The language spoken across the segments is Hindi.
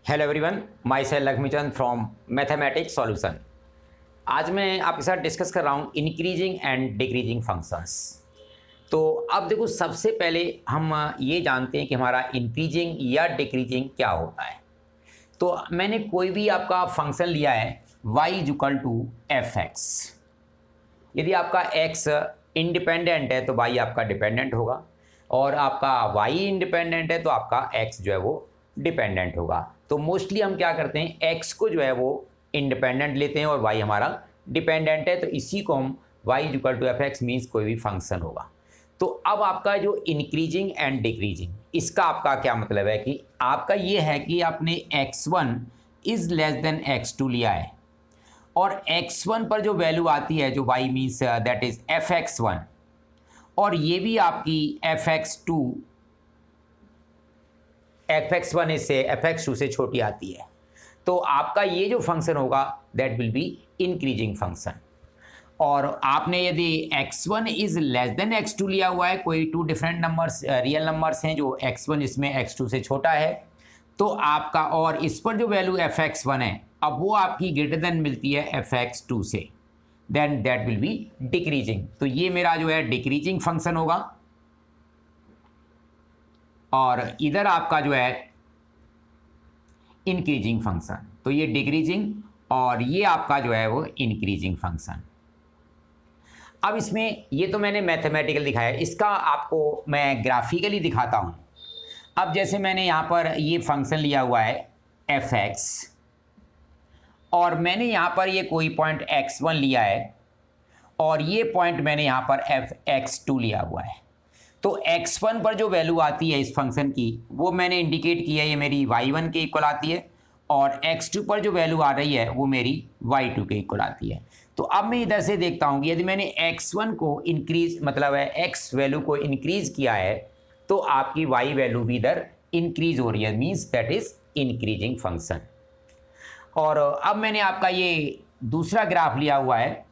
Hello everyone, my self Laxmichand from mathematics solution. आज मैं आपके साथ डिस्कस कर रहा हूँ इंक्रीजिंग एंड डिक्रीजिंग फंक्शंस। तो अब देखो, सबसे पहले हम ये जानते हैं कि हमारा इंक्रीजिंग या डिक्रीजिंग क्या होता है। तो मैंने कोई भी आपका फंक्शन लिया है y equal to F X. यदि आपका x इंडिपेंडेंट है तो y आपका डिपेंडेंट होगा, और आपका y इंडिपेंडेंट है तो आपका x जो है वो डिपेंडेंट होगा। तो मोस्टली हम क्या करते हैं, x को जो है वो इंडिपेंडेंट लेते हैं और y हमारा डिपेंडेंट है, तो इसी को हम y equal to F X means कोई भी फंक्शन होगा। तो अब आपका जो इंक्रीजिंग एंड डिक्रीजिंग, इसका आपका क्या मतलब है कि आपका ये है कि आपने x1 is less than x2 लिया है, और x1 पर जो वैल्यू आती है जो y means that is fx1, और ये भी आपकी fx1 इससे fx2 से छोटी आती है, तो आपका ये जो फंक्शन होगा that will be increasing function. और आपने यदि x1 is less then x2 लिया हुआ है, कोई two different numbers real numbers हैं जो x1 इसमें x2 से छोटा है, तो आपका, और इस पर जो वैल्यू fx1 है अब वो आपकी ग्रेटर देन मिलती है fx2 से, then that will be decreasing. तो ये मेरा जो है डिक्रीजिंग फंक्शन होगा, और इधर आपका जो है इंक्रीजिंग फंक्शन। तो ये डिक्रीजिंग और ये आपका जो है वो इंक्रीजिंग फंक्शन। अब इसमें ये तो मैंने मैथमेटिकल दिखाया है, इसका आपको मैं ग्राफिकली दिखाता हूँ। अब जैसे मैंने यहाँ पर ये फंक्शन लिया हुआ है एफ एक्स, और मैंने यहाँ पर ये कोई पॉइंट x1 लिया है, और ये पॉइंट मैंने यहाँ पर fx2 लिया हुआ है। तो x1 पर जो वैल्यू आती है इस फंक्शन की वो मैंने इंडिकेट किया है, ये मेरी y1 के इक्वल आती है, और x2 पर जो वैल्यू आ रही है वो मेरी y2 के इक्वल आती है। तो अब मैं इधर से देखता हूँ कि यदि मैंने x1 को इंक्रीज, मतलब है x वैल्यू को इंक्रीज किया है, तो आपकी y वैल्यू भी इधर इंक्रीज हो रही है, means that is increasing function. और अब मैंने आपका ये दूसरा ग्राफ लिया हुआ है,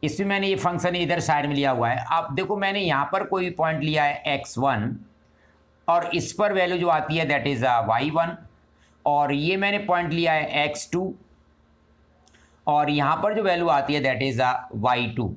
इसमें मैंने ये फंक्शन इधर साइड में लिया हुआ है। आप देखो, मैंने यहाँ पर कोई पॉइंट लिया है x1, और इस पर वैल्यू जो आती है दैट इज़ y1, और ये मैंने पॉइंट लिया है x2, और यहाँ पर जो वैल्यू आती है दैट इज़ y2।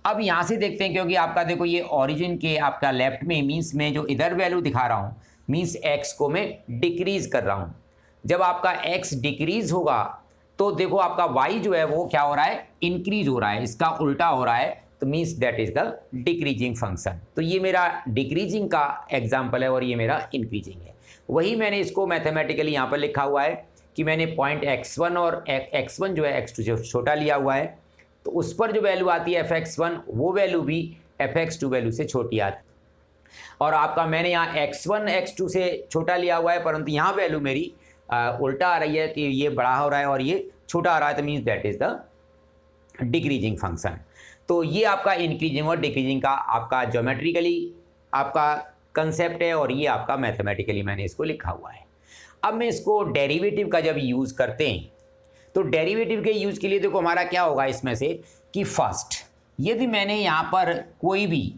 अब यहाँ से देखते हैं, क्योंकि आपका देखो ये ओरिजिन के आपका लेफ्ट में, मीन्स मैं जो इधर वैल्यू दिखा रहा हूँ मीन्स x को मैं डिक्रीज कर रहा हूँ। जब आपका x डिक्रीज होगा तो देखो आपका y जो है वो क्या हो रहा है, इंक्रीज हो रहा है, इसका उल्टा हो रहा है, तो means that is the decreasing function. तो ये मेरा डिक्रीजिंग का एग्जांपल है और ये मेरा इंक्रीजिंग है। वही मैंने इसको मैथमेटिकली यहाँ पर लिखा हुआ है कि मैंने पॉइंट x1 और x1 जो है x2 से छोटा लिया हुआ है, तो उस पर जो वैल्यू आती है fx1 वो वैल्यू भी fx2 वैल्यू से छोटी आती है। और आपका मैंने यहाँ x1 x2 से छोटा लिया हुआ है, परंतु यहाँ वैल्यू मेरी उल्टा आ रही है कि ये बड़ा हो रहा है और ये छोटा आ रहा है, तो means that is the decreasing function. तो ये आपका इंक्रीजिंग और डिक्रीजिंग का आपका ज्योमेट्रिकली आपका कंसेप्ट है, और ये आपका मैथमेटिकली मैंने इसको लिखा हुआ है। अब मैं इसको डेरिवेटिव का जब यूज़ करते हैं, तो डेरिवेटिव के यूज़ के लिए देखो हमारा क्या होगा इसमें से कि फर्स्ट, यदि मैंने यहाँ पर कोई भी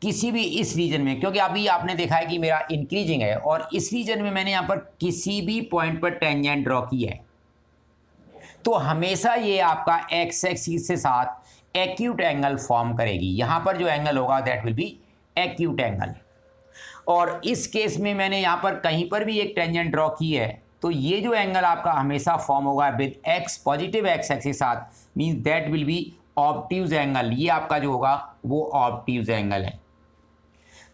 किसी भी इस रीजन में, क्योंकि अभी आपने देखा है कि मेरा इंक्रीजिंग है, और इस रीजन में मैंने यहाँ पर किसी भी पॉइंट पर टेंजेंट ड्रॉ की है, तो हमेशा ये आपका एक्स एक्सिस के साथ एक्यूट एंगल फॉर्म करेगी। यहाँ पर जो एंगल होगा that will B acute angle. और इस केस में मैंने यहाँ पर कहीं पर भी एक टेंजेंट ड्रॉ की है, तो ये जो एंगल आपका हमेशा फॉर्म होगा with x, positive x axis के साथ, means that will B obtuse angle. ये आपका जो होगा वो ऑब्ट्यूज एंगल है।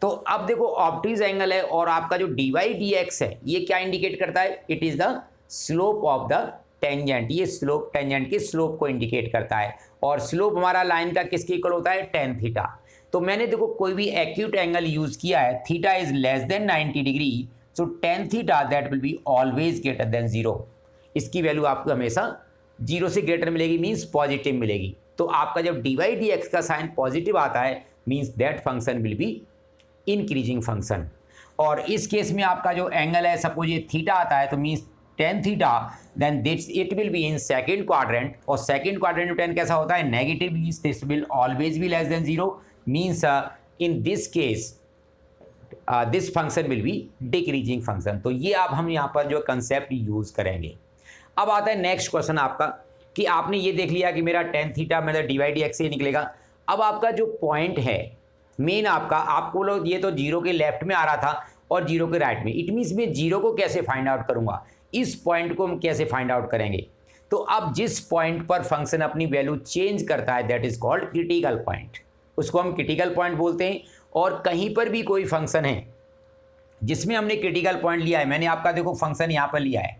तो अब देखो ऑब्ट्यूज एंगल है, और आपका जो dy dx है ये क्या इंडिकेट करता है, it is the slope of the tangent. ये स्लोप टेंजेंट के स्लोप को इंडिकेट करता है, और स्लोप हमारा लाइन का किसके इक्वल होता है, tan थीटा। तो मैंने देखो कोई भी एक्यूट एंगल यूज किया है, theta is less then 90 degree, so tan theta that will be always greater than 0। इसकी वैल्यू आपको हमेशा 0 से ग्रेटर मिलेगी, मीन्स पॉजिटिव मिलेगी। तो आपका जब dy dx का साइन पॉजिटिव आता है, means that function will be increasing function. और इस केस में आपका जो एंगल है, सपोज ये थीटा आता है, तो means tan theta, then that's it will be in second quadrant, और सेकंड क्वाड्रेंट में tan कैसा होता है, negative, means this will always be less than 0, means in this case this function will be decreasing function. तो ये अब हम यहाँ पर जो कंसेप्ट यूज़ करेंगे। अब आता है नेक्स्ट क्वेश्चन आपका कि आपने ये देख लिया कि मेरा टेन थीटा मतलब dy/dx से निकलेगा। अब आपका जो पॉइंट है मेन आपका, आपको लोग ये तो जीरो के लेफ्ट में आ रहा था और जीरो के राइट में, इट मीन्स मैं जीरो को कैसे फाइंड आउट करूँगा, इस पॉइंट को हम कैसे फाइंड आउट करेंगे। तो अब जिस पॉइंट पर फंक्शन अपनी वैल्यू चेंज करता है that is called critical point, उसको हम क्रिटिकल पॉइंट बोलते हैं। और कहीं पर भी कोई फंक्शन है जिसमें हमने क्रिटिकल पॉइंट लिया है, मैंने आपका देखो फंक्शन यहाँ पर लिया है,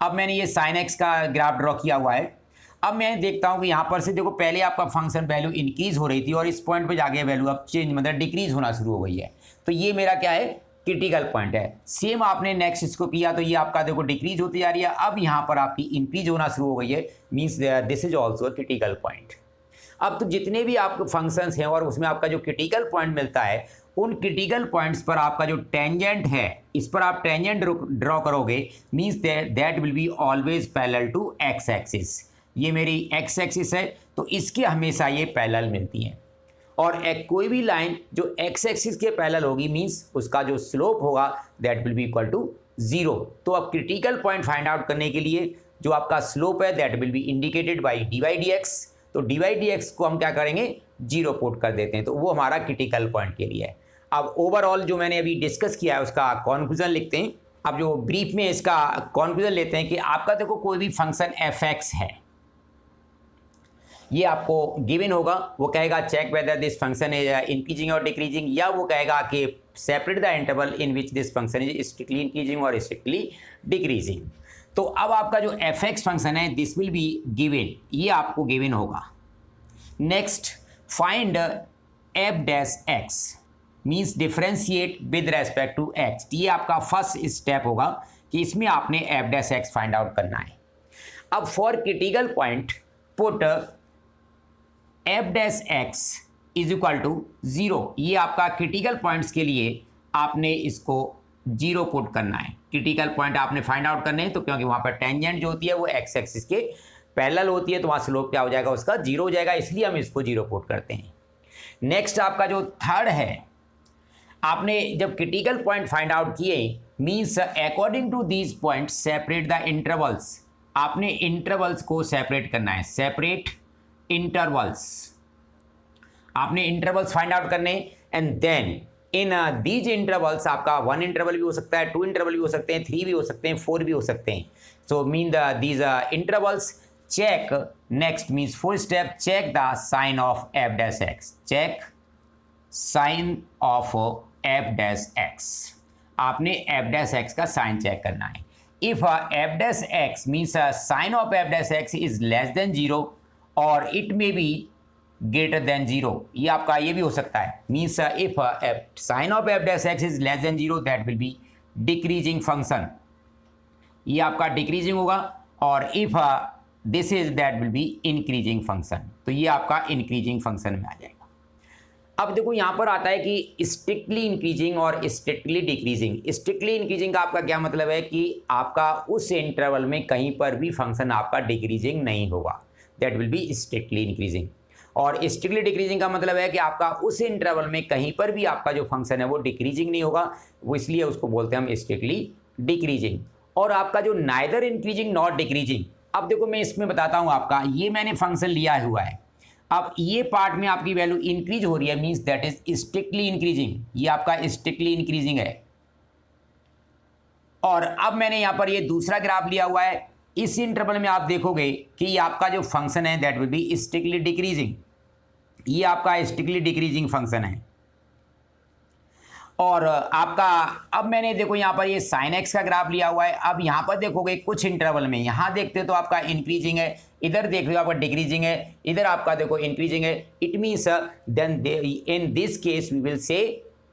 अब मैंने ये sin x का ग्राफ ड्रॉ किया हुआ है। अब मैं देखता हूँ कि यहाँ पर से देखो पहले आपका फंक्शन वैल्यू इंक्रीज हो रही थी और इस पॉइंट पे जाके वैल्यू अब चेंज मतलब डिक्रीज होना शुरू हो गई है। तो ये मेरा क्या है, क्रिटिकल पॉइंट है। सेम आपने नेक्स्ट इसको किया तो ये आपका देखो डिक्रीज होती जा रही है, अब यहाँ पर आपकी इंक्रीज होना शुरू हो गई है, means this is also a critical point. अब तो जितने भी आपके फंक्शंस हैं और उसमें आपका जो क्रिटिकल पॉइंट मिलता है, उन क्रिटिकल पॉइंट्स पर आपका जो टेंजेंट है, इस पर आप टेंजेंट ड्रॉ करोगे, means that will be always parallel to X axis. ये मेरी एक्स एक्सिस है तो इसके हमेशा ये पैरेलल मिलती हैं। और एक कोई भी लाइन जो एक्स एक्सिस के पैरेलल होगी मीन्स उसका जो स्लोप होगा that will be equal to 0। तो अब क्रिटिकल पॉइंट फाइंड आउट करने के लिए जो आपका स्लोप है that will B indicated by dy/dx। तो dy/dx को हम क्या करेंगे, 0 पुट कर देते हैं, तो वो हमारा क्रिटिकल पॉइंट के लिए है। अब ओवरऑल जो मैंने अभी डिस्कस किया है उसका कंक्लूजन लिखते हैं। अब जो ब्रीफ में इसका कंक्लूजन लेते हैं कि आपका देखो कोई भी फंक्शन f(x) है, ये आपको गिवन होगा, वो कहेगा check whether this function is increasing और डिक्रीजिंग, या वो कहेगा कि separate the interval in which this function is strictly increasing और स्ट्रिक्टली डिक्रीजिंग। तो अब आपका जो f(x) फंक्शन है दिस विल बी गिवन, ये आपको गिवन होगा। Next find f(x) means differentiate with respect to x। ये आपका फर्स्ट स्टेप होगा कि इसमें आपने f(x) फाइंड आउट करना है। अब for critical point put f(x) is equal to 0। ये आपका क्रिटिकल पॉइंट्स के लिए आपने इसको 0 पुट करना है। क्रिटिकल पॉइंट आपने फाइंड आउट करने हैं, तो क्योंकि वहाँ पर टेंजेंट जो होती है वो एक्स एक्सिस के पैरेलल होती है, तो वहाँ स्लोप क्या हो जाएगा उसका 0 हो जाएगा, इसलिए हम इसको 0 पुट करते हैं। नेक्स्ट आपका जो थर्ड है, आपने जब क्रिटिकल पॉइंट फाइंड आउट किए means according to these point separate the intervals, आपने इंटरवल्स को सेपरेट करना है, सेपरेट इंटरवल्स, आपने इंटरवल्स फाइंड आउट करने। And then in these intervals आपका 1 इंटरवल भी हो सकता है, 2 इंटरवल भी हो सकते हैं, 3 भी हो सकते हैं, 4 भी हो सकते हैं। So mean these intervals check next means full step check the sign of f(x), check sign of f(x), आपने f(x) का साइन चेक करना है। If f(x) means sign of f(x) is less than 0 और it may be greater than 0, ये आपका ये भी हो सकता है, means if sign of f(x) is less than 0 that will be decreasing function, ये आपका डिक्रीजिंग होगा। और if this is that will be increasing function, तो ये आपका इंक्रीजिंग फंक्शन में आ जाएगा। अब देखो यहाँ पर आता है कि स्ट्रिक्टली इंक्रीजिंग और स्ट्रिक्टली डिक्रीजिंग। स्ट्रिक्टली इंक्रीजिंग का आपका क्या मतलब है कि आपका उस इंटरवल में कहीं पर भी फंक्शन आपका डिक्रीजिंग नहीं होगा, that will be strictly increasing. और स्ट्रिक्टली डिक्रीजिंग का मतलब है कि आपका उस इंटरवल में कहीं पर भी आपका जो फंक्शन है वो डिक्रीजिंग नहीं होगा, वो इसलिए उसको बोलते हैं हम स्ट्रिक्टली डिक्रीजिंग। और आपका जो नाइदर इंक्रीजिंग नॉट डिक्रीजिंग, अब देखो मैं इसमें बताता हूँ आपका, ये मैंने फंक्शन लिया हुआ है, अब ये पार्ट में आपकी वैल्यू इंक्रीज हो रही है means that is strictly increasing, ये आपका स्ट्रिक्टली इंक्रीजिंग है। और अब मैंने यहाँ पर ये दूसरा ग्राफ लिया हुआ है, इस इंटरवल में आप देखोगे कि ये आपका जो फंक्शन है that will be strictly decreasing, ये आपका स्ट्रिक्टली डिक्रीजिंग फंक्शन है। और आपका अब मैंने देखो यहाँ पर ये sin x का ग्राफ लिया हुआ है, अब यहाँ पर देखोगे कुछ इंटरवल में, यहाँ देखते तो आपका इंक्रीजिंग है, इधर देख लो आपका डिक्रीजिंग है, इधर आपका देखो इंक्रीजिंग है। It means then in this case we will say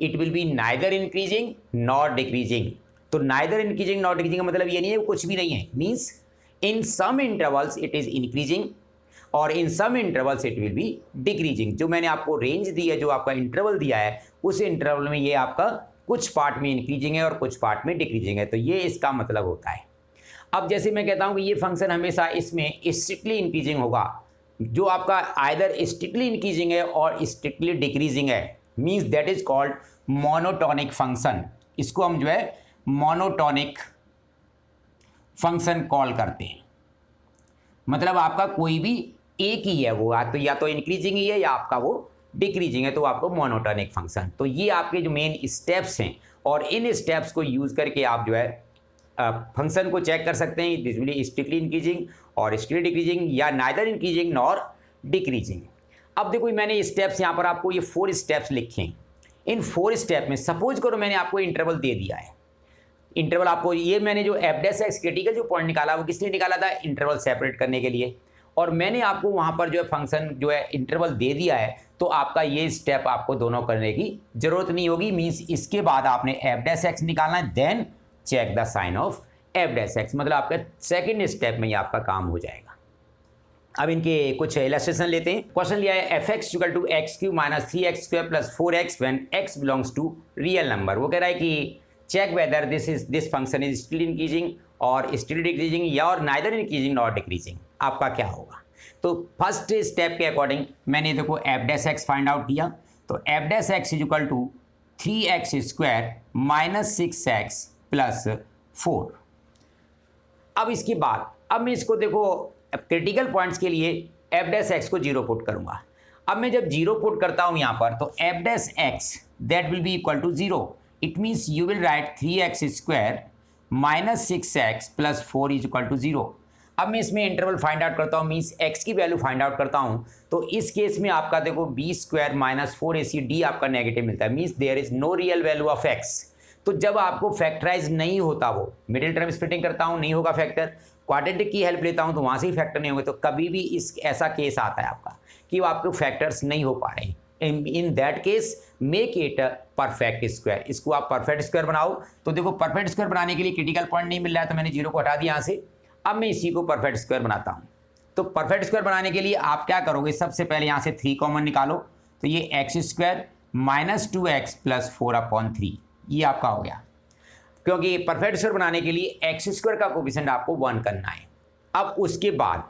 it will be neither increasing not decreasing. तो नाइदर इंक्रीजिंग नॉट डिक्रीजिंग का मतलब ये नहीं है कुछ भी नहीं है, means in some intervals it is increasing और in some intervals it will be decreasing. जो मैंने आपको रेंज दी है, जो आपका इंटरवल दिया है, उस इंटरवल में ये आपका कुछ पार्ट में इंक्रीजिंग है और कुछ पार्ट में डिक्रीजिंग है, तो ये इसका मतलब होता है। अब जैसे मैं कहता हूँ कि ये फंक्शन हमेशा इसमें स्ट्रिक्टली इंक्रीजिंग होगा, जो आपका आइदर स्ट्रिक्टली इंक्रीजिंग है और स्ट्रिक्टली डिक्रीजिंग है, means that is called monotonic function, इसको हम जो है मोनोटॉनिक फंक्शन कॉल करते हैं। मतलब आपका कोई भी एक ही है, वो या तो इंक्रीजिंग ही है या आपका वो डिक्रीजिंग है, तो आपको मोनोटॉनिक फंक्शन। तो ये आपके जो मेन स्टेप्स हैं, और इन स्टेप्स को यूज़ करके आप जो है फंक्शन को चेक कर सकते हैं, दिस विल स्ट्रिक्टली इंक्रीजिंग और स्ट्रिक्टली डिक्रीजिंग या नाइदर इंक्रीजिंग नॉर डिक्रीजिंग। अब देखो मैंने स्टेप्स यहाँ पर आपको ये 4 स्टेप्स लिखे हैं। इन 4 स्टेप में सपोज करो मैंने आपको इंटरवल दे दिया है, इंटरवल आपको ये मैंने जो एफ डैश एक्स क्रिटिकल जो पॉइंट निकाला वो किस लिए निकाला था, इंटरवल सेपरेट करने के लिए, और मैंने आपको वहाँ पर जो है फंक्शन जो है इंटरवल दे दिया है, तो आपका ये स्टेप आपको दोनों करने की जरूरत नहीं होगी। मीन्स इसके बाद आपने एफ डैश एक्स निकालना है, then check the sign of F dash X, मतलब आपका सेकेंड स्टेप में ये आपका काम हो जाएगा। अब इनके कुछ इलस्ट्रेशन लेते हैं। क्वेश्चन लिया है F X equal to X cube minus 3x square plus 4x when x belongs to real number. वो कह रहा है कि check whether this function is still increasing और स्टिल डिक्रीजिंग या और नाइदर इंक्रीजिंग नॉट डिक्रीजिंग। आपका क्या होगा? तो फर्स्ट स्टेप के अकॉर्डिंग मैंने देखो F dash x find out किया, तो F dash x is equal to 3x square minus 6x plus 4। अब इसके बाद अब मैं इसको देखो क्रिटिकल पॉइंट्स के लिए एफ डैश एक्स को 0 पुट करूंगा। अब मैं जब 0 पुट करता हूं यहां पर, तो F dash X that will be equal to 0। It means you will write 3x square minus 6x plus 4 is equal to 0। अब मैं इसमें इंटरवल फाइंड आउट करता हूँ, मीन्स x की वैल्यू फाइंड आउट करता हूँ, तो इस केस में आपका देखो b square minus 4ac d आपका नेगेटिव मिलता है, means there is no real value of x। तो जब आपको फैक्टराइज नहीं होता, वो मिडिल टर्म स्प्लिटिंग करता हूँ नहीं होगा फैक्टर, क्वाड्रेटिक की हेल्प लेता हूँ तो वहाँ से ही फैक्टर नहीं होंगे, तो कभी भी इस ऐसा केस आता है आपका कि वो आपके फैक्टर्स नहीं हो पा रहे। In that case make it perfect square, इसको आप परफेक्ट स्क्वायर बनाओ। तो देखो परफेक्ट स्क्वायर बनाने के लिए क्रिटिकल पॉइंट नहीं मिल रहा है, तो मैंने 0 को हटा दिया यहाँ से। अब मैं इसी को परफेक्ट स्क्वायर बनाता हूँ। तो परफेक्ट स्क्वायर बनाने के लिए आप क्या करोगे, सबसे पहले यहाँ से 3 कॉमन निकालो, तो ये x square minus 2x plus 4/3 ये आपका हो गया, क्योंकि परफेक्ट स्क्वायर बनाने के लिए एक्स स्क्वायर का कोफिशिएंट आपको 1 करना है। अब उसके बाद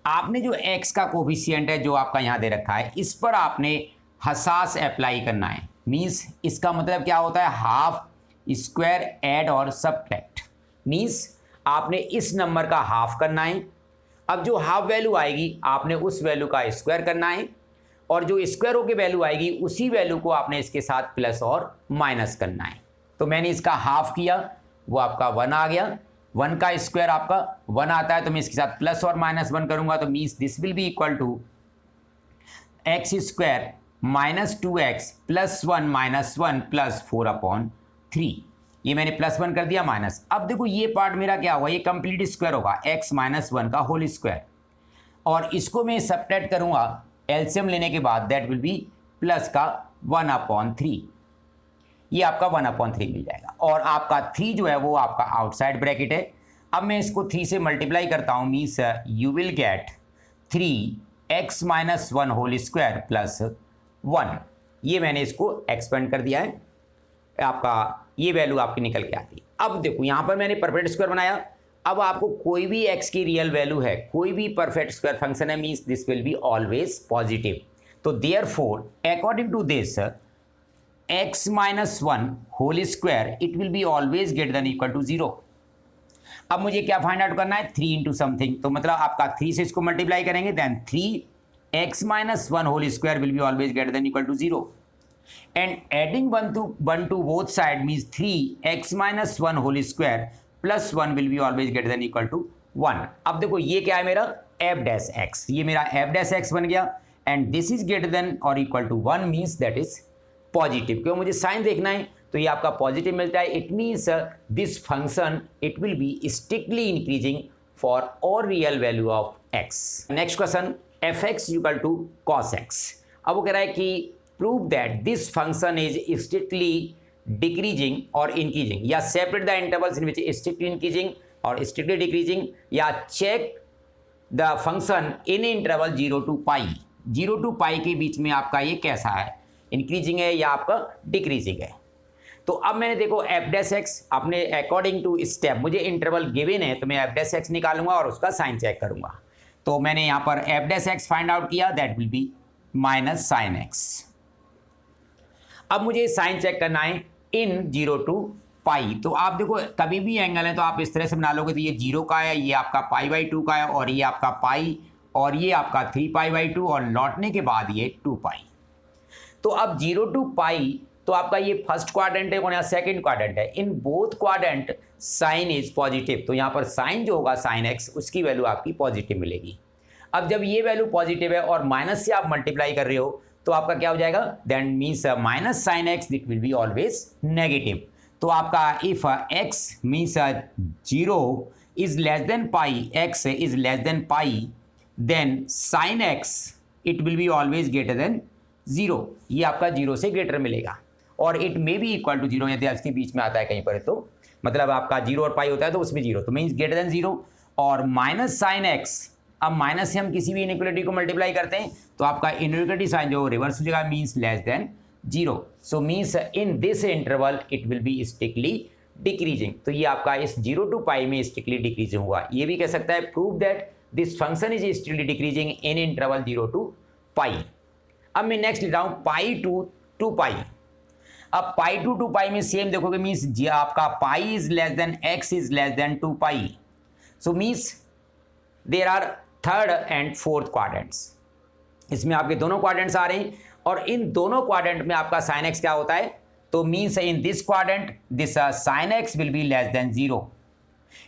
आपने जो x का कोफिशिएंट है जो आपका यहाँ दे रखा है, इस पर आपने हसास अप्लाई करना है। मीन्स इसका मतलब क्या होता है, हाफ स्क्वायर ऐड और सबट्रैक्ट। मीन्स आपने इस नंबर का हाफ करना है। अब जो हाफ वैल्यू आएगी आपने उस वैल्यू का स्क्वायर करना है, और जो स्क्वायर होकर वैल्यू आएगी उसी वैल्यू को आपने इसके साथ प्लस और माइनस करना है। तो मैंने इसका हाफ किया, वो आपका 1 आ गया। 1 का स्क्वायर आपका 1 आता है, तो मैं इसके साथ प्लस और माइनस 1 करूंगा, तो means this will be equal to X square minus 2x plus 1 minus 1 plus 4/3। ये मैंने प्लस 1 कर दिया माइनस। अब देखो ये पार्ट मेरा क्या होगा, ये कंप्लीट स्क्वायर होगा x माइनस 1 का होल स्क्वायर, और इसको मैं सबट्रैक्ट करूंगा एलसीएम लेने के बाद, दैट विल बी प्लस का 1/3। ये आपका 1/3 मिल जाएगा, और आपका 3 जो है वो आपका आउटसाइड ब्रैकेट है। अब मैं इसको 3 से मल्टीप्लाई करता हूँ, means you will get 3x minus 1 whole square plus 1। ये मैंने इसको एक्सपेंड कर दिया है, आपका ये वैल्यू आपकी निकल के आती है। अब देखो यहाँ पर मैंने परफेक्ट स्क्वायर बनाया। अब आपको कोई भी x की रियल वैल्यू है, कोई भी परफेक्ट स्क्वायर फंक्शन है, means this will be always positive. तो therefore according to this x minus 1 whole square it will be always greater than equal to 0। अब मुझे क्या फाइंड आउट करना है, 3 इंटू समथिंग, तो मतलब आपका 3 से इसको मल्टीप्लाई करेंगे, then 3x minus 1 whole square will be always greater than equal to 0, and adding 1 to both side means 3x minus 1 whole square plus 1 will be always greater than equal to 1। अब देखो ये क्या है मेरा f dash x, ये मेरा f dash x बन गया, and this is greater than और equal to 1 means that is positive. क्यों, मुझे साइन देखना है, तो ये आपका पॉजिटिव मिलता है। It means this function it will be strictly increasing for all real value of x। Next question, F X equal to cos x. अब वो कह रहा है कि prove that this function is strictly decreasing or increasing, या separate the intervals in which strictly increasing or strictly decreasing, या check the function in interval 0 to pi। 0 to pi के बीच में आपका ये कैसा है, इंक्रीजिंग है या आपका डिक्रीजिंग है। तो अब मैंने देखो एफ डैश एक्स अपने अकॉर्डिंग टू स्टेप, मुझे इंटरवल गिवन है तो मैं एफ डैश एक्स निकालूंगा और उसका साइन चेक करूंगा। तो मैंने यहाँ पर f dash x find out किया, that will be minus sine x. अब मुझे साइन चेक करना है इन 0 to पाई। तो आप देखो कभी भी एंगल है तो आप इस तरह से बना लोगे, तो ये 0 का है, ये आपका π/2 का है, और ये आपका पाई, और ये आपका 3π/2, और लौटने के बाद ये 2 पाई। तो अब 0 to पाई, तो आपका ये फर्स्ट क्वाड्रेंट है और यहाँ सेकंड क्वाड्रेंट है। In both quadrant sine is positive, तो यहाँ पर साइन जो होगा साइन एक्स, उसकी वैल्यू आपकी पॉजिटिव मिलेगी। अब जब ये वैल्यू पॉजिटिव है और माइनस से आप मल्टीप्लाई कर रहे हो, तो आपका क्या हो जाएगा, that means minus sine X it will be always negative. तो आपका if X means 0 is less than pi, X is less than pi, then sine X it will be always greater than 0। ये आपका 0 से ग्रेटर मिलेगा, और it may be equal to 0, यदि इसके बीच में आता है कहीं पर, तो मतलब आपका 0 और पाई होता है तो उसमें 0, तो मीन्स ग्रेटर देन 0। और माइनस साइन एक्स, अब माइनस से हम किसी भी इनइक्वालिटी को मल्टीप्लाई करते हैं तो आपका इनइक्वालिटी साइन जो रिवर्स हो जाएगा, means less than 0। So means in this interval it will be strictly decreasing. तो ये आपका इस 0 to पाई में स्ट्रिक्टली डिक्रीजिंग हुआ। ये भी कह सकता है prove that this function is strictly decreasing in interval 0 to पाई। अब मैं नेक्स्ट लिख रहा हूँ पाई टू 2 पाई। अब पाई टू 2 पाई में सेम देखोगे, मीन्स आपका pi is less than X is less than 2 pi. So means there are third and fourth quadrants, इसमें आपके दोनों क्वाड्रेंट्स आ रहे हैं, और इन दोनों क्वाड्रेंट में आपका साइन एक्स क्या होता है, तो means in this quadrant this sine x will be less than 0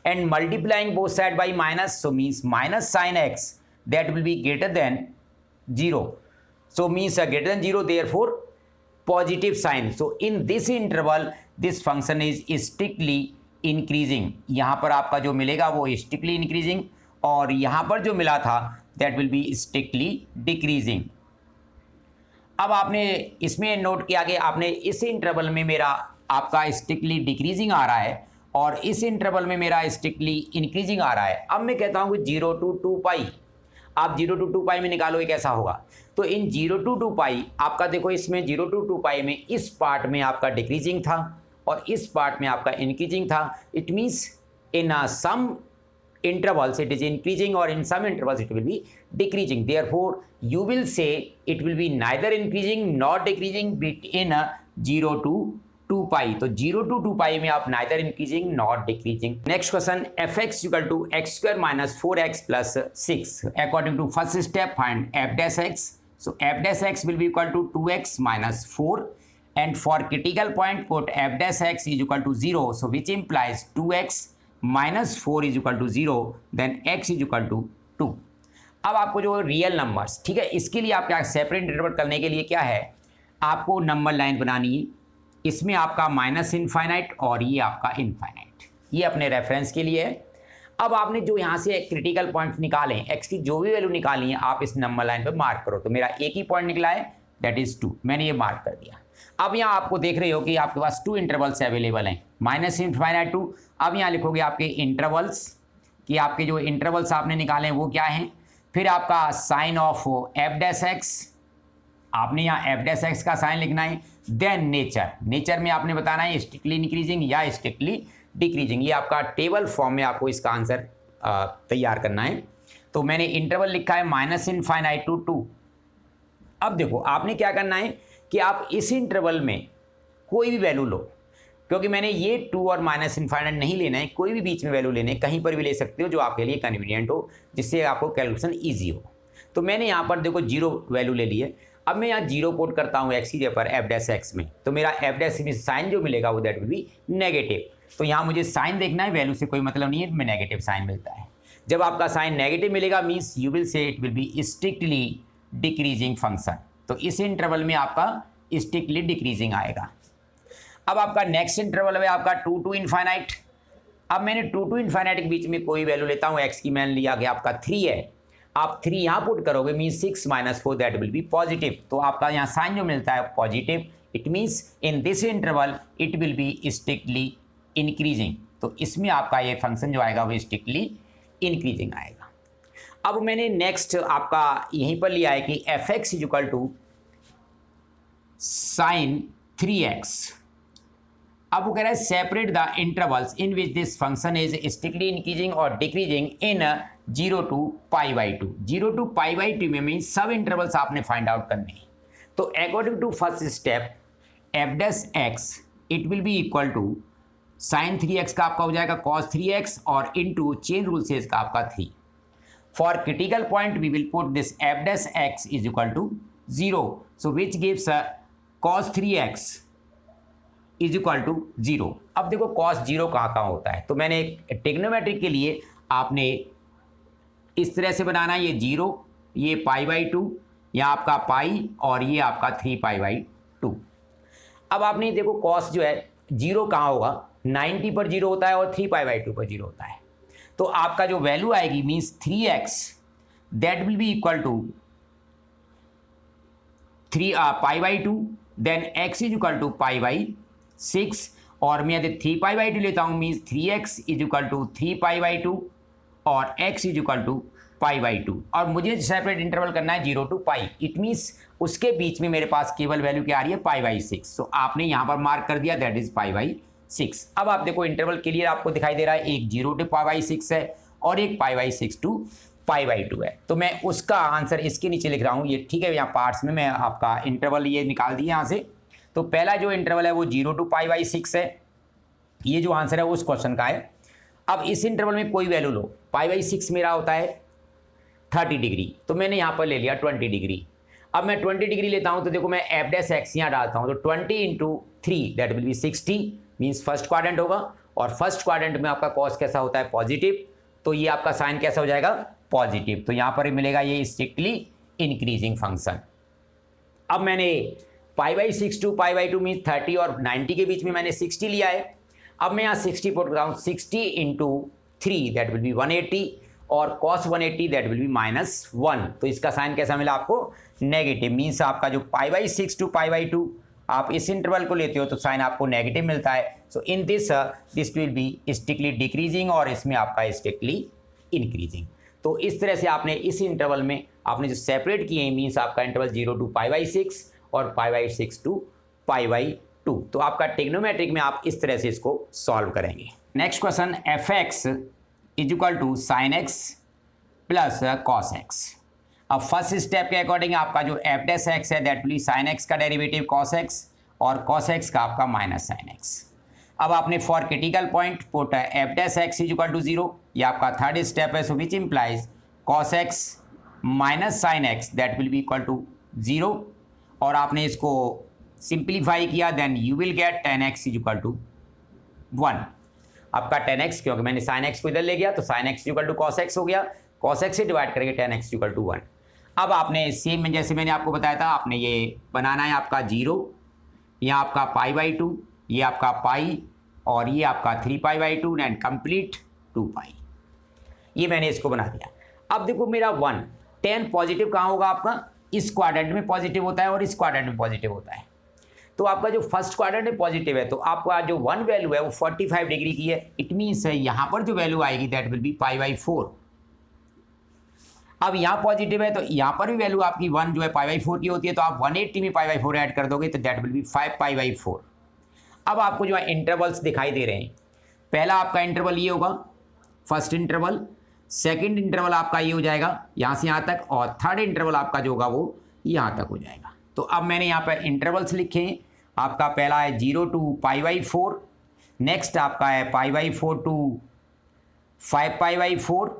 and multiplying both side by minus, so means minus sine x that will B greater than 0, so means greater than 0, therefore positive sign. So in this interval this function is strictly increasing। यहाँ पर आपका जो मिलेगा वो strictly increasing, और यहाँ पर जो मिला था that will be strictly decreasing। अब आपने इसमें नोट किया कि आपने इस इंटरवल में मेरा आपका स्ट्रिक्टली डिक्रीजिंग आ रहा है, और इस इंटरवल में मेरा स्ट्रिक्टली इंक्रीजिंग आ रहा है। अब मैं कहता हूँ 0 to 2 पाई, आप 0 to 2 पाई में निकालोगे कैसा होगा, तो इन 0 to 2 पाई आपका देखो, इसमें 0 to 2 पाई में इस पार्ट में आपका डिक्रीजिंग था और इस पार्ट में आपका इंक्रीजिंग था। It means in some intervals it is increasing, or in some intervals it will be decreasing, therefore you will say it will be neither increasing nor decreasing between 0 to 2 pi। तो 0 to 2 pi में आप neither increasing nor decreasing। next question, fx equal to x square minus 4x plus 6 according to first step find f dash x। so f dash x will be equal to 2x minus 4, and for critical point put f dash x is equal to 0, so which implies 2x minus 4 is equal to 0, then x is equal to 2। अब आपको जो रियल नंबर्स, ठीक है, इसके लिए आप क्या सेपरेट इंटरवल करने के लिए क्या है, आपको नंबर लाइन बनानी है। इसमें आपका माइनस इनफाइनाइट और ये आपका इनफाइनाइट, ये अपने रेफरेंस के लिए है। अब आपने जो यहाँ से क्रिटिकल पॉइंट निकाले, x की जो भी वैल्यू निकाली है आप इस नंबर लाइन पर मार्क करो। तो मेरा एक ही पॉइंट निकला है, दैट इज 2, मैंने ये मार्क कर दिया। अब यहाँ आपको देख रहे हो कि आपके पास 2 इंटरवल्स अवेलेबल हैं, माइनस इनफाइनाइट 2। अब यहाँ लिखोगे आपके इंटरवल्स, कि आपके जो इंटरवल्स आपने निकाले हैं वो क्या हैं। फिर आपका sign of F dash X, आपने यहाँ एफ डैश एक्स का साइन लिखना है। देन नेचर, नेचर में आपने बताना है स्ट्रिक्टली इंक्रीजिंग या स्ट्रिक्टली डिक्रीजिंग। ये आपका टेबल फॉर्म में आपको इसका आंसर तैयार करना है। तो मैंने इंटरवल लिखा है माइनस इनफाइनाइट टू 2। अब देखो आपने क्या करना है कि आप इस इंटरवल में कोई भी वैल्यू लो, क्योंकि मैंने ये 2 और माइनस इनफाइनाइट नहीं लेना है, कोई भी बीच में वैल्यू लेने, कहीं पर भी ले सकते हो जो आपके लिए कन्वीनियंट हो, जिससे आपको कैलकुलेशन ईजी हो। तो मैंने यहाँ पर देखो 0 वैल्यू ले ली है। अब मैं यहाँ 0 पुट करता हूँ एक्स की जगह पर एफ डैश एक्स में, तो मेरा एफ डैश में साइन जो मिलेगा वो दैट विल बी नेगेटिव। तो यहाँ मुझे साइन देखना है, वैल्यू से कोई मतलब नहीं है, में नेगेटिव साइन मिलता है। जब आपका साइन नेगेटिव मिलेगा means you will say it will be strictly decreasing function. तो इस इंटरवल में आपका स्ट्रिक्टली डिक्रीजिंग आएगा। अब आपका नेक्स्ट इंटरवल है आपका 2 to इनफाइनाइट। अब मैंने 2 to इनफाइनाइट के बीच में कोई वैल्यू लेता हूँ, एक्स की मैंने लिया कि आपका 3 है, आप 3 यहाँ पुट करोगे means 6 - 4 that will be positive. तो आपका यहाँ साइन जो मिलता है positive, it means in this interval it will be strictly increasing. तो इसमें आपका ये फंक्शन जो आएगा वो स्ट्रिक्टली इंक्रीजिंग आएगा। अब मैंने नेक्स्ट आपका यहीं पर लिया है कि F x is equal to sine 3x। अब वो कह रहा है separate the intervals in which this function is strictly increasing और डिक्रीजिंग इन 0 to π/2। 0 to π/2 में मीन सब इंटरवल्स आपने फाइंड आउट करने हैं। तो according to first step F dash X it will be equal to sine 3x का आपका हो जाएगा cos 3x और इनटू चेन रूल से इसका आपका 3. For critical point we will put this F dash x is equal to 0, so which gives cos 3x is equal to 0. अब देखो cos 0 कहाँ होता है, तो मैंने एक ट्रिग्नोमेट्रिक के लिए आपने इस तरह से बनाना है, ये 0, ये π/2, या आपका पाई और ये आपका 3π/2. अब आपने देखो cos जो है 0 कहाँ होगा, 90 पर 0 होता है और 3π/2 पर 0 होता है. तो आपका जो वैल्यू आएगी means 3x that will be equal to 3π/2, then x is equal to π/6 और मैं यदि 3π/2 लेता हूँ means 3x is equal to 3π/2 और x इज इक्वल टू π/2. और मुझे सेपरेट इंटरवल करना है 0 to π. इट मीन्स उसके बीच में मेरे पास केवल वैल्यू क्या आ रही है π/6. सो आपने यहाँ पर मार्क कर दिया दैट इज π/6. अब आप देखो इंटरवल क्लियर आपको दिखाई दे रहा है, एक 0 to π/6 है और एक π/6 to π/2 है. तो मैं उसका आंसर इसके नीचे लिख रहा हूँ, ये ठीक है, यहाँ पार्ट्स में मैं आपका इंटरवल ये निकाल दिया यहाँ से. तो पहला जो इंटरवल है वो 0 to π/6 है, ये जो आंसर है वो उस क्वेश्चन का है. अब इस इंटरवल में कोई वैल्यू लो, π/6 मेरा होता है 30 डिग्री, तो मैंने यहाँ पर ले लिया 20 डिग्री. अब मैं 20 डिग्री लेता हूँ तो देखो मैं एफ डैश एक्स यहाँ डालता हूँ, तो 20 into 3 that will B 60 means first quadrant होगा. और फर्स्ट क्वाड्रेंट में आपका कॉस कैसा होता है, पॉजिटिव, तो ये आपका साइन कैसा हो जाएगा, पॉजिटिव. तो यहाँ पर मिलेगा ये स्ट्रिक्टली इंक्रीजिंग फंक्शन. अब मैंने π/6 टू π/2 मीन्स 30 और 90 के बीच में मैंने 60 लिया है. अब मैं यहाँ 60 पुट करता हूँ, 60 इंटू 3 दैट विल बी 180 और cos 180 दैट विल बी -1. तो इसका साइन कैसा मिला आपको, नेगेटिव. मीन्स आपका जो π/6 टू π/2 आप इस इंटरवल को लेते हो तो साइन आपको नेगेटिव मिलता है. So in this will be strictly decreasing और इसमें आपका स्ट्रिक्टली इंक्रीजिंग. तो इस तरह से आपने इस इंटरवल में आपने जो सेपरेट किए हैं मीन्स आपका इंटरवल 0 टू π/6 और π/6 टू π/2. तो आपका ट्रिग्नोमेट्रिक में आप इस तरह से इसको सॉल्व करेंगे. Next question, F x is equal to sine x plus cos x. अब फर्स्ट स्टेप के अकॉर्डिंग आपका जो एफ डैश एक्स है दैट विल साइन एक्स का डेरिवेटिव कॉस एक्स और कॉस एक्स का आपका माइनस साइन एक्स. अब आपने for critical point put f dash x is equal to 0, ये आपका थर्ड स्टेप है. So which implies cos x minus sine x that will be equal to 0 और आपने इसको सिंप्लीफाई किया then you will get tan x is equal to 1. आपका tan x, क्योंकि मैंने sin x को इधर ले गया तो sin x equal to cos x हो गया, cos x से डिवाइड करेंगे tan x इक्वल टू 1. अब आपने सेम जैसे मैंने आपको बताया था, आपने ये बनाना है आपका 0, यहाँ आपका π/2, ये आपका पाई और ये आपका 3π/2 एंड कंप्लीट 2π. ये मैंने इसको बना दिया. अब देखो मेरा 1 tan पॉजिटिव कहाँ होगा, आपका इस क्वाड्रेंट में पॉजिटिव होता है और इस क्वाड्रेंट में पॉजिटिव होता है. तो आपका जो फर्स्ट क्वाड्रेंट में पॉजिटिव है तो आपका जो 1 वैल्यू है वो 45 डिग्री की है. इट मीन्स यहाँ पर जो वैल्यू आएगी दैट विल बी π/4. अब यहाँ पॉजिटिव है तो यहाँ पर भी वैल्यू आपकी 1 जो है π/4 की होती है, तो आप 180 में π/4 ऐड कर दोगे तो दैट विल बी 5π/4. अब आपको जो है इंटरवल्स दिखाई दे रहे हैं, पहला आपका इंटरवल ये होगा फर्स्ट इंटरवल, सेकंड इंटरवल आपका ये हो जाएगा यहाँ से यहाँ तक और थर्ड इंटरवल आपका जो होगा वो यहाँ तक हो जाएगा. तो अब मैंने यहाँ पर इंटरवल्स लिखे हैं. आपका पहला है 0 टू π/4, नेक्स्ट आपका है π/4 टू 5π/4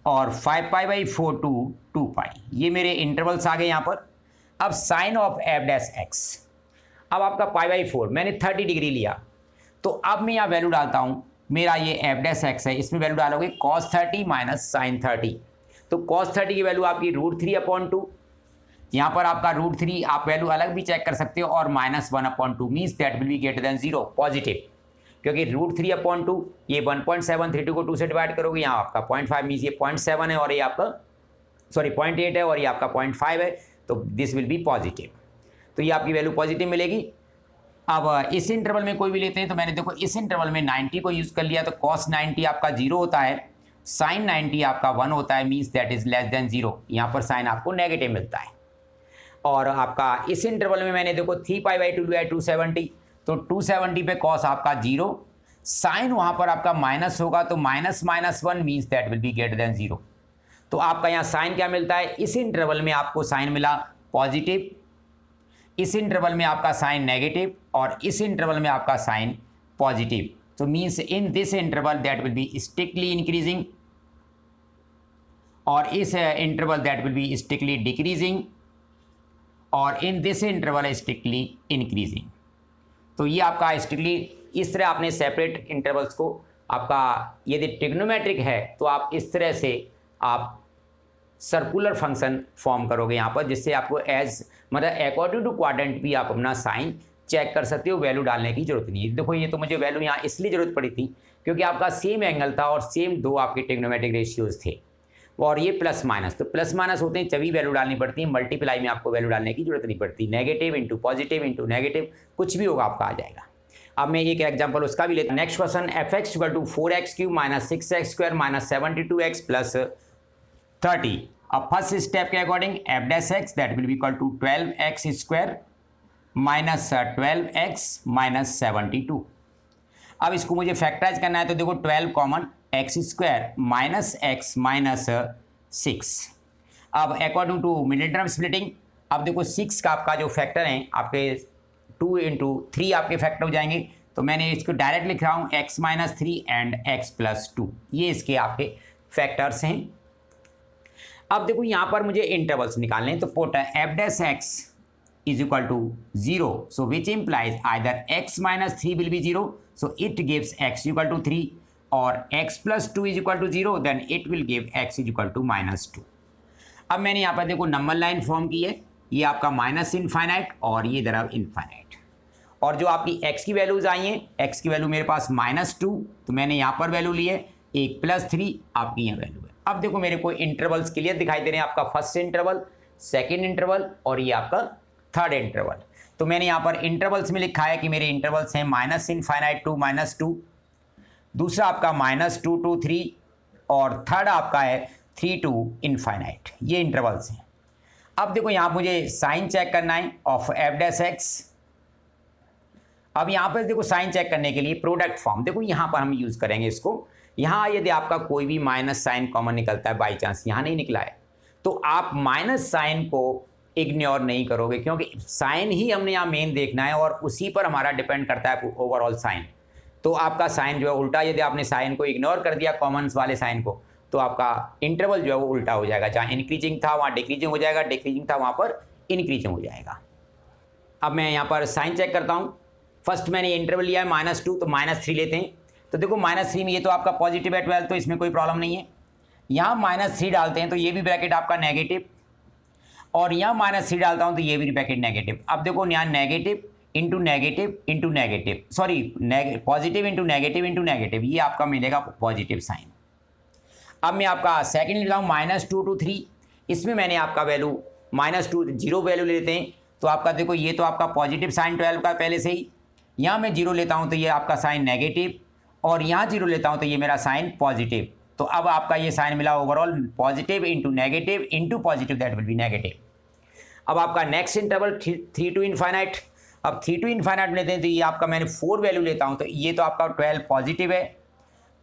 और 5π/4 टू 2π. ये मेरे इंटरवल्स आ गए यहाँ पर. अब sign of F dash X, अब आपका π/4 मैंने 30 डिग्री लिया, तो अब मैं यहाँ वैल्यू डालता हूँ, मेरा ये एफ डैश एक्स है, इसमें वैल्यू डालोगे cos 30 माइनस साइन 30. तो cos 30 की वैल्यू आपकी √3/2, यहाँ पर आपका √3 आप वैल्यू अलग भी चेक कर सकते हो और -1/2 means that will B greater than 0 positive, क्योंकि √3/2 ये 1.732 को 2 से डिवाइड करोगे, यहाँ आपका 0.5 मीन्स ये 0.7 है और ये आपका 0.8 है और ये आपका 0.5 है, तो दिस विल बी पॉजिटिव. तो ये आपकी वैल्यू पॉजिटिव मिलेगी. अब इस इंटरवल में कोई भी लेते हैं तो मैंने देखो इस इंटरवल में 90 को यूज़ कर लिया, तो cos 90 आपका 0 होता है, sin 90 आपका 1 होता है means that is less than 0. यहाँ पर साइन आपको नेगेटिव मिलता है. और आपका इस इंटरवल में मैंने देखो 3π/2 लिया है 270, तो 270 पे cos आपका 0, साइन वहाँ पर आपका माइनस होगा तो -1 means that will B greater than 0. तो आपका यहाँ साइन क्या मिलता है, इस इंटरवल में आपको साइन मिला पॉजिटिव, इस इंटरवल में आपका साइन नेगेटिव और इस इंटरवल में आपका sign positive. So means in this interval that will be strictly increasing और इस interval that will be strictly decreasing और in this interval strictly increasing। तो ये आपका strictly इस तरह आपने सेपरेट इंटरवल्स को आपका यदि ट्रिग्नोमेट्रिक है तो आप इस तरह से आप सर्कुलर फंक्शन फॉर्म करोगे यहाँ पर, जिससे आपको एज मतलब अकॉर्डिंग टू क्वाड्रेंट भी आप अपना साइन चेक कर सकते हो, वैल्यू डालने की जरूरत नहीं है। देखो ये तो मुझे वैल्यू यहाँ इसलिए ज़रूरत पड़ी थी क्योंकि आपका सेम एंगल था और सेम दो आपके ट्रिग्नोमेट्रिक रेशियोज थे और ये प्लस माइनस, तो प्लस माइनस होते हैं तभी वैल्यू डालनी पड़ती है, मल्टीप्लाई में आपको वैल्यू डालने की जरूरत नहीं पड़ती। Negative into positive into negative कुछ भी होगा आपका आ जाएगा। अब मैं एक एग्जाम्पल उसका भी लेता हूँ। Next question, F X equal to 4x³ minus 6x² minus 72x plus 30। अब फर्स्ट स्टेप के according F dash X that will be equal to 12x² minus 12x minus 72। अब इसको मुझे फैक्टराइज करना है तो देखो 12 common x² minus x minus 6। अब according to middle term splitting, अब देखो 6 का आपका जो फैक्टर है आपके 2 इंटू 3 आपके फैक्टर हो जाएंगे, तो मैंने इसको डायरेक्ट लिख रहा हूँ x minus 3 and x plus 2, ये इसके आपके फैक्टर्स हैं। अब देखो यहाँ पर मुझे इंटरवल्स निकालने हैं, तो put f dash x is equal to 0, so which implies either x minus 3 will be 0, so it gives x equal to 3, or x plus 2 is equal to 0, then it will give x is equal to minus 2। अब मैंने यहाँ पर देखो नंबर लाइन फॉर्म की है, ये आपका माइनस इनफाइनाइट और ये इधर इनफाइनाइट, और जो आपकी x की वैल्यूज आई हैं, x की वैल्यू मेरे पास -2, तो मैंने यहाँ पर वैल्यू ली है, एक +3 आपकी यहाँ वैल्यू है। अब देखो मेरे को इंटरवल्स क्लियर दिखाई दे रहे हैं, आपका फर्स्ट इंटरवल, सेकेंड इंटरवल और ये आपका थर्ड इंटरवल। तो मैंने यहाँ पर इंटरवल्स में लिखा है कि मेरे इंटरवल्स हैं -∞ टू -2, दूसरा आपका -2 to 3 और थर्ड आपका है 3 to ∞, ये इंटरवल्स हैं। अब देखो यहाँ मुझे साइन चेक करना है ऑफ एफ डैश एक्स। अब यहाँ पर देखो साइन चेक करने के लिए प्रोडक्ट फॉर्म देखो यहाँ पर हम यूज़ करेंगे इसको। यहाँ यदि आपका कोई भी माइनस साइन कॉमन निकलता है, बाई चांस यहाँ नहीं निकला है, तो आप माइनस साइन को इग्नोर नहीं करोगे, क्योंकि साइन ही हमने यहाँ मेन देखना है और उसी पर हमारा डिपेंड करता है ओवरऑल साइन। तो आपका साइन जो है उल्टा, यदि आपने साइन को इग्नोर कर दिया कॉमन्स वाले साइन को, तो आपका इंटरवल जो है वो उल्टा हो जाएगा, जहाँ इंक्रीजिंग था वहाँ डिक्रीजिंग हो जाएगा, डिक्रीजिंग था वहाँ पर इंक्रीजिंग हो जाएगा। अब मैं यहाँ पर साइन चेक करता हूँ। फर्स्ट मैंने इंटरवल लिया है -2, तो -3 लेते हैं। तो देखो -3 में ये तो आपका पॉजिटिव है 12, तो इसमें कोई प्रॉब्लम नहीं है। यहाँ -3 डालते हैं तो ये भी ब्रैकेट आपका नेगेटिव, और यहाँ -3 डालता हूँ तो ये भी ब्रैकेट नेगेटिव। अब देखो यहाँ negative into negative into negative, sorry positive into negative, ये आपका मिलेगा पॉजिटिव साइन। अब मैं आपका सेकंड लिखता हूँ -2 to 3, इसमें मैंने आपका वैल्यू -2 0 वैल्यू लेते हैं, तो आपका देखो ये तो आपका पॉजिटिव साइन 12 का पहले से ही, यहाँ मैं 0 लेता हूँ तो ये आपका साइन नेगेटिव, और यहाँ 0 लेता हूँ तो ये मेरा साइन पॉजिटिव। तो अब आपका ये साइन मिला overall positive into negative into positive, that will B negative. अब आपका नेक्स्ट इंटरवल 3 to ∞। अब 3 to ∞ लेते हैं तो ये आपका मैंने 4 वैल्यू लेता हूँ, तो ये तो आपका 12 पॉजिटिव है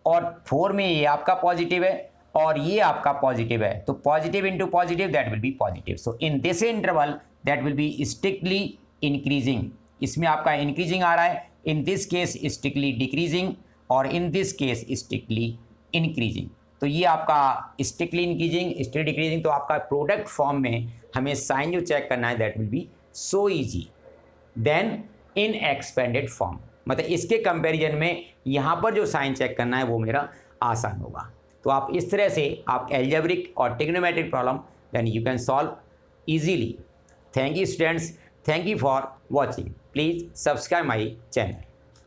और 4 में ये आपका पॉजिटिव है और ये आपका पॉजिटिव है, तो positive into positive that will be positive. So in this interval that will be strictly increasing, इसमें आपका इंक्रीजिंग आ रहा है, in this case strictly decreasing और in this case strictly increasing. तो ये आपका स्ट्रिक्टली इंक्रीजिंग स्ट्रिक्टली डिक्रीजिंग, तो आपका प्रोडक्ट फॉर्म में हमें साइन जो चेक करना है that will be so easy then in expanded form, मतलब इसके कंपैरिजन में यहाँ पर जो साइन चेक करना है वो मेरा आसान होगा। तो आप इस तरह से आप एल्जेब्रिक और trigonometric problem then you can solve easily. Thank you students, thank you for watching, please subscribe my channel.